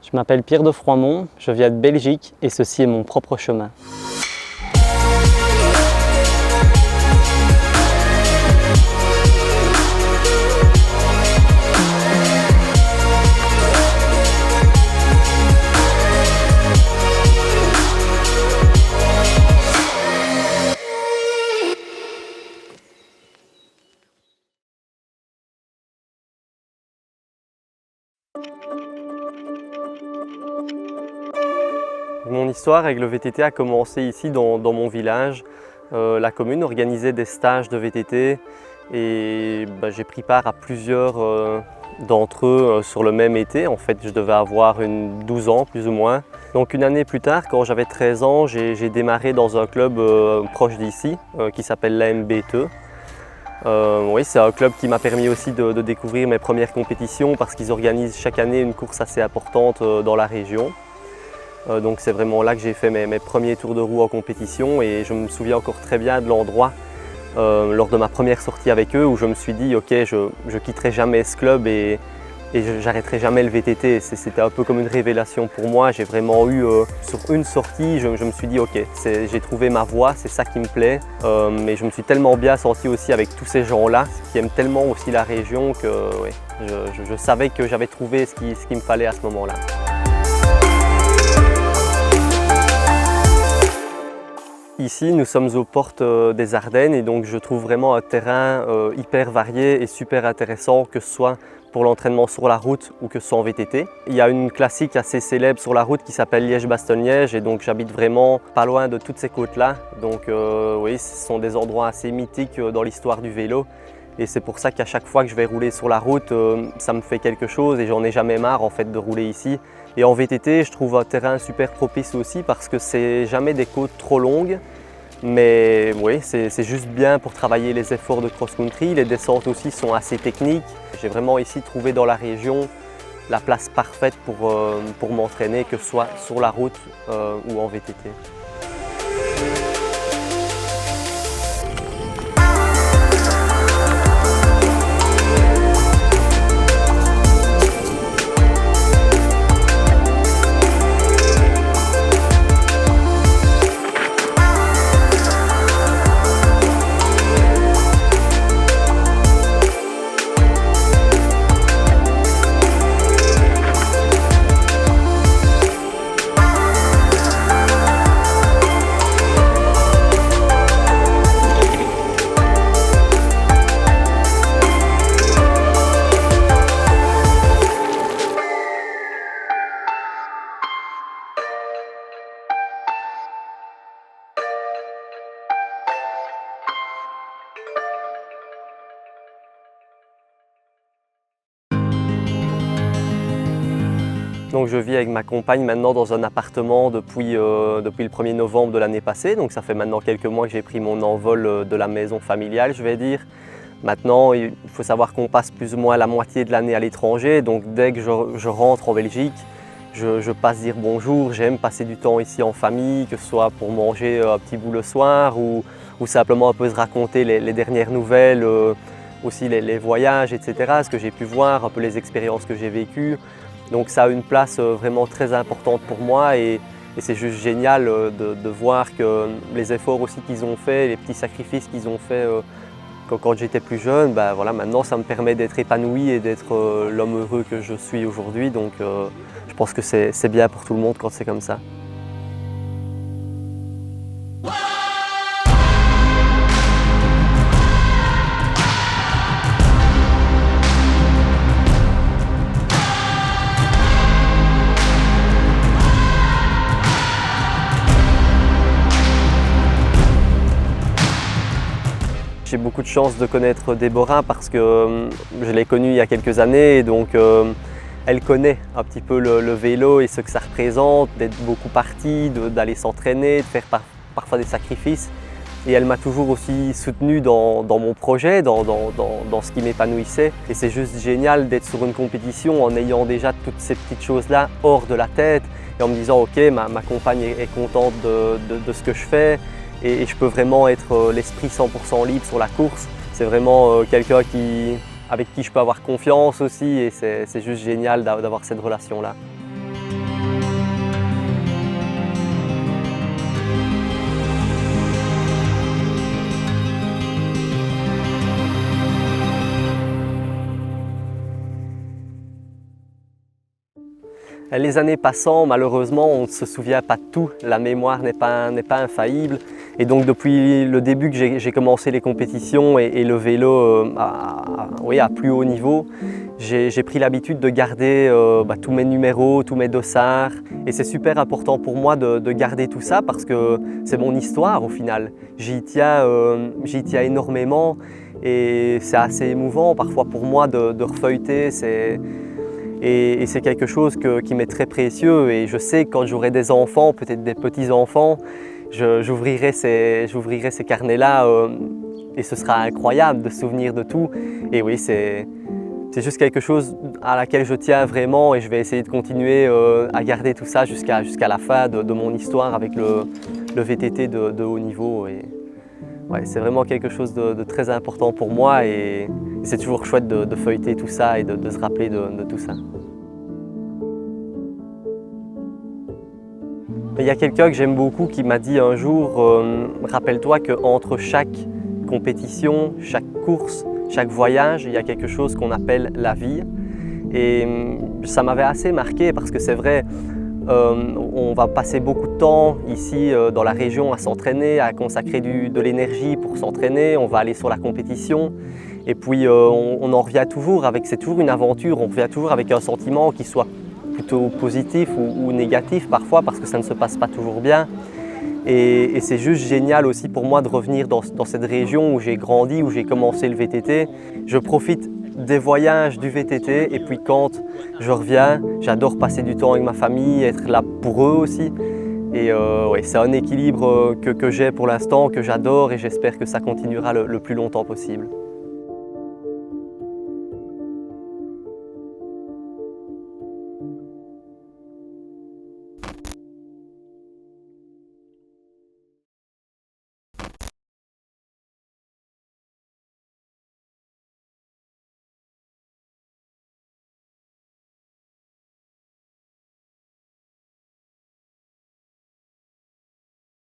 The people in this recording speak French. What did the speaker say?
Je m'appelle Pierre de Froimont, je viens de Belgique et ceci est mon propre chemin. Mon histoire avec le VTT a commencé ici dans mon village. La commune organisait des stages de VTT et j'ai pris part à plusieurs d'entre eux sur le même été. En fait, je devais avoir 12 ans plus ou moins. Donc une année plus tard, quand j'avais 13 ans, j'ai démarré dans un club proche d'ici qui s'appelle l'AMBTE. Oui, c'est un club qui m'a permis aussi de découvrir mes premières compétitions parce qu'ils organisent chaque année une course assez importante dans la région. Donc c'est vraiment là que j'ai fait mes premiers tours de roue en compétition et je me souviens encore très bien de l'endroit lors de ma première sortie avec eux où je me suis dit ok, je quitterai jamais ce club et j'arrêterai jamais le VTT. C'était un peu comme une révélation pour moi. J'ai vraiment eu, sur une sortie, je me suis dit ok, j'ai trouvé ma voie, c'est ça qui me plaît. Mais je me suis tellement bien senti aussi avec tous ces gens-là qui aiment tellement aussi la région que ouais, je savais que j'avais trouvé ce qu'il me fallait à ce moment-là. Ici, nous sommes aux portes des Ardennes et donc je trouve vraiment un terrain hyper varié et super intéressant, que ce soit pour l'entraînement sur la route ou que ce soit en VTT. Il y a une classique assez célèbre sur la route qui s'appelle Liège-Bastogne-Liège et donc j'habite vraiment pas loin de toutes ces côtes-là. Donc oui, ce sont des endroits assez mythiques dans l'histoire du vélo et c'est pour ça qu'à chaque fois que je vais rouler sur la route, ça me fait quelque chose et j'en ai jamais marre en fait de rouler ici. Et en VTT, je trouve un terrain super propice aussi parce que c'est jamais des côtes trop longues. Mais oui, c'est juste bien pour travailler les efforts de cross-country. Les descentes aussi sont assez techniques. J'ai vraiment ici trouvé dans la région la place parfaite pour m'entraîner, que ce soit sur la route ou en VTT. Donc je vis avec ma compagne maintenant dans un appartement depuis le 1er novembre de l'année passée. Donc ça fait maintenant quelques mois que j'ai pris mon envol de la maison familiale, je vais dire. Maintenant, il faut savoir qu'on passe plus ou moins la moitié de l'année à l'étranger. Donc dès que je rentre en Belgique, je passe dire bonjour. J'aime passer du temps ici en famille, que ce soit pour manger un petit bout le soir ou simplement un peu se raconter les dernières nouvelles, aussi les voyages, etc. Ce que j'ai pu voir, un peu les expériences que j'ai vécues. Donc ça a une place vraiment très importante pour moi et c'est juste génial de voir que les efforts aussi qu'ils ont fait, les petits sacrifices qu'ils ont fait quand j'étais plus jeune, voilà, maintenant ça me permet d'être épanoui et d'être l'homme heureux que je suis aujourd'hui. Donc je pense que c'est bien pour tout le monde quand c'est comme ça. J'ai beaucoup de chance de connaître Déborah parce que je l'ai connue il y a quelques années et donc elle connaît un petit peu le vélo et ce que ça représente, d'être beaucoup partie, d'aller s'entraîner, de faire parfois des sacrifices. Et elle m'a toujours aussi soutenu dans mon projet, dans ce qui m'épanouissait. Et c'est juste génial d'être sur une compétition en ayant déjà toutes ces petites choses-là hors de la tête et en me disant ok, ma compagne est contente de ce que je fais. Et je peux vraiment être l'esprit 100% libre sur la course. C'est vraiment quelqu'un avec qui je peux avoir confiance aussi et c'est juste génial d'avoir cette relation-là. Les années passant, malheureusement, on ne se souvient pas de tout. La mémoire n'est pas infaillible. Et donc depuis le début que j'ai commencé les compétitions et le vélo à plus haut niveau, j'ai pris l'habitude de garder tous mes numéros, tous mes dossards. Et c'est super important pour moi de garder tout ça parce que c'est mon histoire au final. J'y tiens énormément et c'est assez émouvant parfois pour moi de refeuilleter. Et c'est quelque chose qui m'est très précieux et je sais que quand j'aurai des enfants, peut-être des petits-enfants, j'ouvrirai ces carnets-là et ce sera incroyable de se souvenir de tout. Et oui, c'est juste quelque chose à laquelle je tiens vraiment et je vais essayer de continuer à garder tout ça jusqu'à la fin de mon histoire avec le VTT de haut niveau. Et ouais, c'est vraiment quelque chose de très important pour moi et c'est toujours chouette de feuilleter tout ça et de se rappeler de tout ça. Il y a quelqu'un que j'aime beaucoup qui m'a dit un jour rappelle-toi qu'entre chaque compétition, chaque course, chaque voyage, il y a quelque chose qu'on appelle la vie. Et ça m'avait assez marqué parce que c'est vrai, on va passer beaucoup de temps ici dans la région à s'entraîner, à consacrer de l'énergie pour s'entraîner, on va aller sur la compétition et puis on en revient toujours c'est toujours une aventure, on revient toujours avec un sentiment qui soit plutôt positif ou négatif parfois parce que ça ne se passe pas toujours bien. Et c'est juste génial aussi pour moi de revenir dans cette région où j'ai grandi, où j'ai commencé le VTT. Je profite des voyages du VTT et puis quand je reviens, j'adore passer du temps avec ma famille, être là pour eux aussi. Et ouais, c'est un équilibre que j'ai pour l'instant, que j'adore et j'espère que ça continuera le plus longtemps possible.